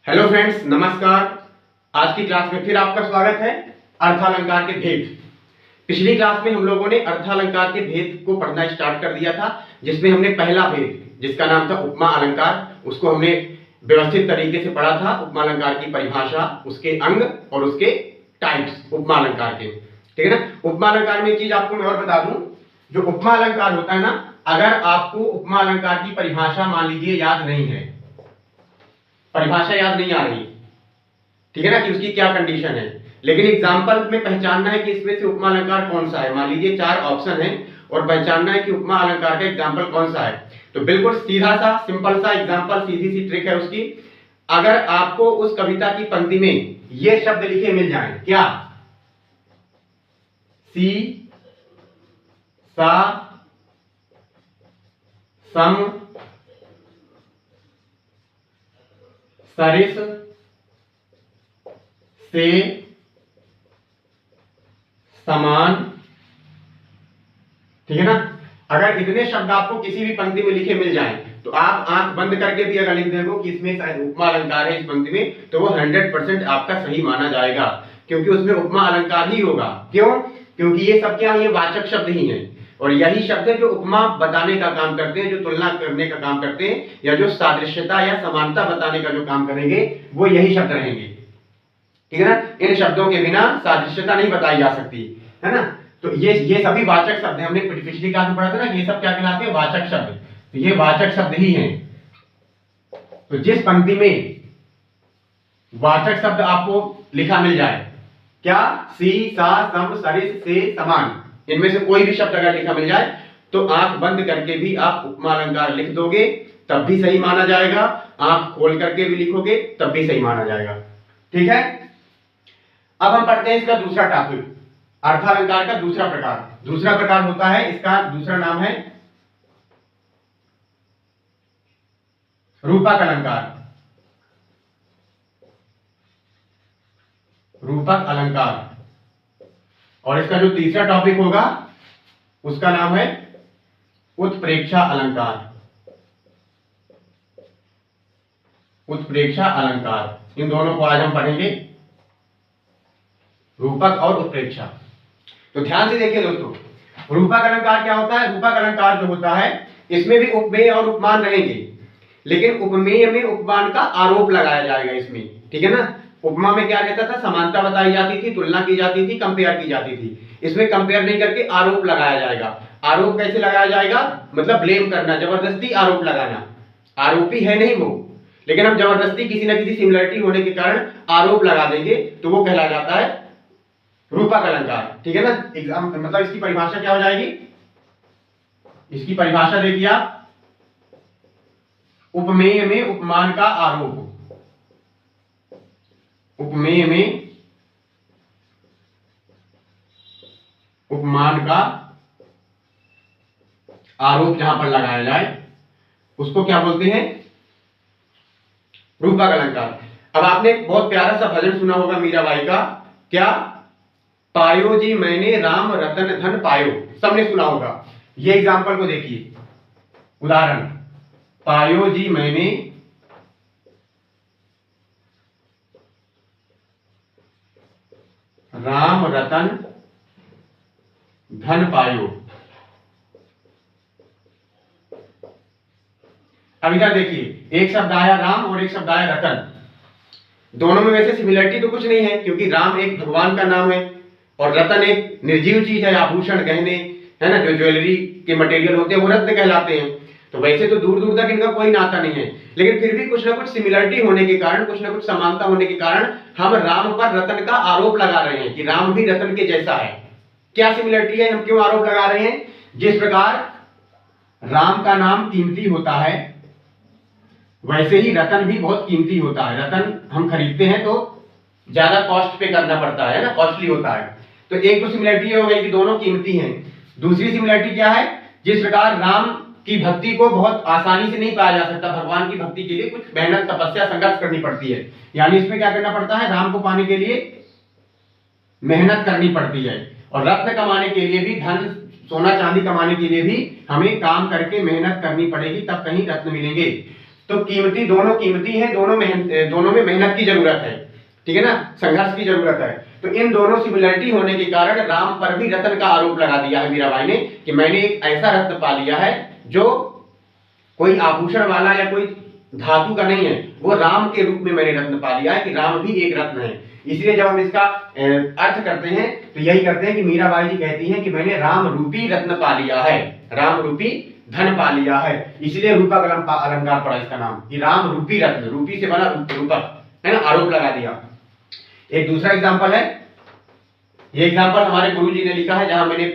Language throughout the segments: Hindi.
हेलो फ्रेंड्स, नमस्कार। आज की क्लास में फिर आपका स्वागत है। अर्थालंकार के भेद। पिछली क्लास में हम लोगों ने अर्थालंकार के भेद को पढ़ना स्टार्ट कर दिया था, जिसमें हमने पहला भेद जिसका नाम था उपमा अलंकार, उसको हमने व्यवस्थित तरीके से पढ़ा था। उपमा अलंकार की परिभाषा, उसके अंग और उसके टाइप्स उपमा अलंकार के, ठीक है ना। उपमा अलंकार में एक चीज आपको मैं और बता दूं, जो उपमा अलंकार होता है ना, अगर आपको उपमा अलंकार की परिभाषा मान लीजिए याद नहीं है, परिभाषा याद नहीं आ रही, ठीक है ना, कि उसकी क्या कंडीशन है, लेकिन एग्जाम्पल में पहचानना है कि इसमें से उपमा अलंकार कौन सा है। मान लीजिए 4 ऑप्शन है और पहचानना है कि उपमा अलंकार का एग्जाम्पल कौन सा है। तो बिल्कुल सीधा सा सिंपल सा एग्जाम्पल, सीधी सी ट्रिक है उसकी। अगर आपको उस कविता की पंक्ति में ये शब्द लिखे मिल जाए, क्या, सी सा सम सरिस से समान, ठीक है ना। अगर इतने शब्द आपको किसी भी पंक्ति में लिखे मिल जाएं, तो आप आंख बंद करके भी अगर लिख देंगे कि इसमें शायद उपमा अलंकार है इस पंक्ति में, तो वो 100% आपका सही माना जाएगा, क्योंकि उसमें उपमा अलंकार ही होगा। क्यों? क्योंकि ये सब क्या है, ये वाचक शब्द ही हैं, और यही शब्द है जो उपमा बताने का काम करते हैं, जो तुलना करने का काम करते हैं, या जो सादृश्यता या समानता बताने का जो काम करेंगे, वो यही शब्द रहेंगे, ठीक है ना। इन शब्दों के बिना सादृश्यता नहीं बताई जा सकती, है ना। तो ये सभी वाचक शब्द हैं। हमने पिछली क्लास में पढ़ा था ना, ये सब क्या कहलाते हैं, वाचक शब्द। तो ये वाचक शब्द ही हैं। तो जिस पंक्ति में वाचक शब्द आपको लिखा मिल जाए, क्या, सी सा सम सरिस से समान, इनमें से कोई भी शब्द अगर लिखा मिल जाए, तो आंख बंद करके भी आप उपमा अलंकार लिख दोगे, तब भी सही माना जाएगा। आंख खोल करके भी लिखोगे तब भी सही माना जाएगा, ठीक है। अब हम पढ़ते हैं इसका दूसरा टॉपिक, अर्थालंकार का दूसरा प्रकार। दूसरा प्रकार होता है, इसका दूसरा नाम है रूपक अलंकार। रूपक अलंकार। और इसका जो तीसरा टॉपिक होगा उसका नाम है उत्प्रेक्षा अलंकार। उत्प्रेक्षा अलंकार, इन दोनों को आज हम पढ़ेंगे, रूपक और उत्प्रेक्षा। तो ध्यान से देखिए दोस्तों, रूपक अलंकार क्या होता है। रूपक अलंकार जो होता है, इसमें भी उपमेय और उपमान रहेंगे, लेकिन उपमेय में उपमान का आरोप लगाया जाएगा इसमें, ठीक है ना। उपमा में क्या रहता था, समानता बताई जाती थी, तुलना की जाती थी, कंपेयर की जाती थी। इसमें कंपेयर नहीं करके आरोप लगाया जाएगा। आरोप कैसे लगाया जाएगा, मतलब ब्लेम करना, जबरदस्ती आरोप लगाना। आरोपी है नहीं वो, लेकिन हम जबरदस्ती किसी ना किसी सिमिलरिटी होने के कारण आरोप लगा देंगे, तो वो कहला जाता है रूपक अलंकार, ठीक है ना। एग्जाम मतलब इसकी परिभाषा क्या हो जाएगी, इसकी परिभाषा देखिए आप, उपमेय में उपमान का आरोप। उपमेय में उपमान का आरोप जहां पर लगाया जाए, उसको क्या बोलते हैं, रूपक अलंकार। अब आपने एक बहुत प्यारा सा भजन सुना होगा मीराबाई का, क्या, पायो जी मैंने राम रतन धन पायो, सबने सुना होगा। ये एग्जाम्पल को देखिए, उदाहरण, पायो जी मैंने राम रतन धन पायो। अब इधर देखिए, एक शब्द आया राम और एक शब्द आया रतन। दोनों में वैसे सिमिलरिटी तो कुछ नहीं है, क्योंकि राम एक भगवान का नाम है और रतन एक निर्जीव चीज है, आभूषण गहने, है ना, जो ज्वेलरी के मटेरियल होते हैं वो रत्न कहलाते हैं। तो वैसे तो दूर दूर तक इनका कोई नाता नहीं है, लेकिन फिर भी कुछ ना कुछ सिमिलरिटी होने के कारण, कुछ ना कुछ समानता होने के कारण हम राम पर रतन का आरोप लगा रहे हैं कि राम भी रतन के जैसा है। क्या सिमिलरिटी है, हम क्यों आरोप लगा रहे हैं, जिस प्रकार राम का नाम कीमती होता है, वैसे ही रतन भी बहुत कीमती होता है। रतन हम खरीदते हैं तो ज्यादा कॉस्ट पे करना पड़ता है ना, कॉस्टली होता है। तो एक तो सिमिलरिटी हो गई कि दोनों कीमती हैं। दूसरी सिमिलरिटी क्या है, जिस प्रकार राम की भक्ति को बहुत आसानी से नहीं पाया जा सकता, भगवान की भक्ति के लिए कुछ मेहनत, तपस्या, संघर्ष करनी पड़ती है, यानी इसमें क्या करना पड़ता है, राम को पाने के लिए मेहनत करनी पड़ती है। और रत्न कमाने के लिए भी, धन सोना चांदी कमाने के लिए भी हमें काम करके मेहनत करनी पड़ेगी, तब कहीं रत्न मिलेंगे। तो कीमती, दोनों कीमती हैं, दोनों में मेहनत की जरूरत है, ठीक है ना, संघर्ष की जरूरत है। तो इन दोनों सिमिलरिटी होने के कारण राम पर भी रतन का आरोप लगा दिया है मीराबाई ने कि मैंने एक ऐसा रत्न पा लिया है जो कोई आभूषण वाला या कोई धातु का नहीं है, वो राम के रूप में मैंने रत्न पा लिया है कि राम भी एक रत्न है। इसलिए जब हम इसका अर्थ करते हैं तो यही करते हैं कि मीराबाई जी कहती हैं कि मैंने राम रूपी रत्न पा लिया है, राम रूपी धन पा लिया है। इसलिए रूपक अलंकार पड़ा इसका नाम कि राम रूपी रत्न, रूपी से बना रूपक, है ना, आरोप लगा दिया। एक दूसरा एग्जाम्पल है, ये एग्जाम्पल हमारे गुरुजी ने लिखा है, जहां मैंने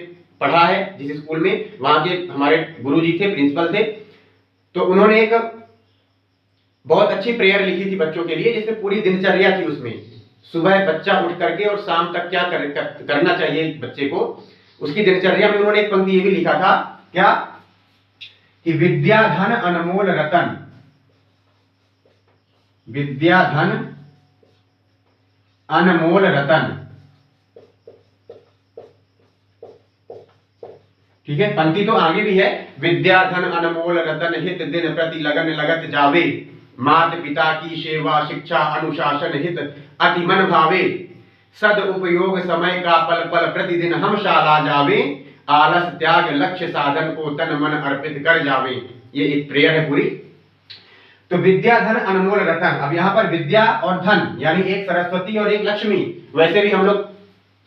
पढ़ा है जिस स्कूल में, वहां के हमारे गुरुजी थे, प्रिंसिपल थे, तो उन्होंने एक बहुत अच्छी प्रेयर लिखी थी बच्चों के लिए, जिसमें पूरी दिनचर्या थी। उसमें सुबह बच्चा उठ करके और शाम तक क्या करना चाहिए बच्चे को, उसकी दिनचर्या में उन्होंने एक पंक्ति ये भी लिखा था, क्या कि विद्या धन अनमोल रतन, विद्या धन अनमोल रतन, ठीक है। पंक्ति तो आगे भी है, विद्या धन अनमोल रतन हित दिन प्रति लगन लगत जावे, मात पिता की सेवा शिक्षा अनुशासन हित अति मन भावे, सद उपयोग समय का पल पल प्रतिदिन हम शाला जावे, आलस त्याग लक्ष्य साधन को तन मन अर्पित कर जावे। ये एक प्रेयर है पूरी। तो विद्या धन अनमोल रतन, अब यहाँ पर विद्या और धन यानी एक सरस्वती और एक लक्ष्मी। वैसे भी हम लोग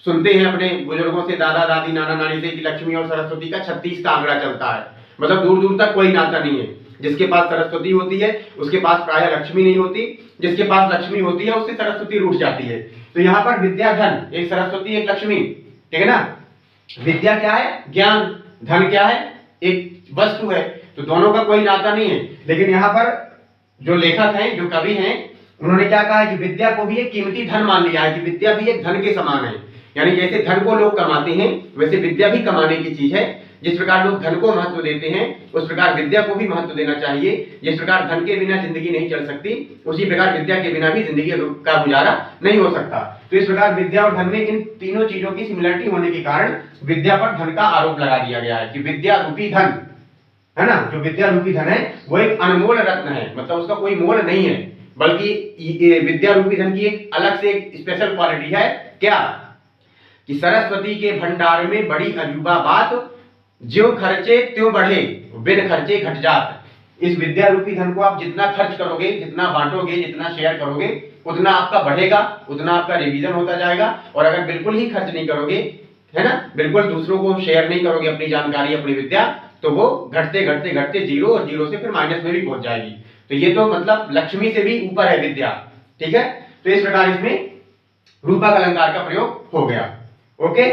सुनते हैं अपने बुजुर्गों से, दादा दादी नाना नानी से, कि लक्ष्मी और सरस्वती का 36 का आंकड़ा चलता है, मतलब दूर दूर तक कोई नाता नहीं है। जिसके पास सरस्वती होती है उसके पास प्रायः लक्ष्मी नहीं होती, जिसके पास लक्ष्मी होती है उससे सरस्वती रूठ जाती है। तो यहाँ पर विद्या धन, एक सरस्वती एक लक्ष्मी, ठीक है ना। विद्या क्या है? ज्ञान। धन क्या है? एक वस्तु है। तो दोनों का कोई नाता नहीं है। लेकिन यहाँ पर जो लेखक हैं, जो कवि हैं, उन्होंने क्या कहा है कि विद्या को भी एक कीमती धन मान लिया है, कि विद्या भी एक धन के समान है। यानी जैसे धन को लोग कमाते हैं वैसे विद्या भी कमाने की चीज है। जिस प्रकार लोग धन को महत्व देते हैं उस प्रकार विद्या को भी महत्व देना चाहिए। जिस प्रकार धन के बिना जिंदगी नहीं चल सकती, उसी प्रकार विद्या के बिना भी जिंदगी का गुजारा नहीं हो सकता। तो इस प्रकार विद्या और धन में इन तीनों चीजों की सिमिलरिटी होने के कारण विद्या पर धन का आरोप लगा दिया गया है कि विद्या रूपी धन, है ना, जो विद्या रूपी धन है वो एक अनमोल रत्न है, मतलब उसका कोई मोल नहीं है, बल्कि विद्या रूपी धन की एक अलग से एक स्पेशल क्वालिटी है। क्या कि सरस्वती के भंडार में बड़ी अजूबा बात, ज्यों खर्चे त्यों बढ़े बिन खर्चे घट जात। इस विद्या रूपी धन को आप जितना खर्च करोगे, जितना बांटोगे, जितना शेयर करोगे, उतना आपका बढ़ेगा, उतना आपका रिवीजन होता जाएगा। और अगर बिल्कुल ही खर्च नहीं करोगे, है ना, बिल्कुल दूसरों को शेयर नहीं करोगे अपनी जानकारी, अपनी विद्या, तो वो घटते घटते घटते जीरो, और जीरो से फिर माइनस में भी पहुंच जाएगी। तो ये तो मतलब लक्ष्मी से भी ऊपर है विद्या, ठीक है। तो इस प्रकार इसमें रूपक अलंकार का प्रयोग हो गया। ओके।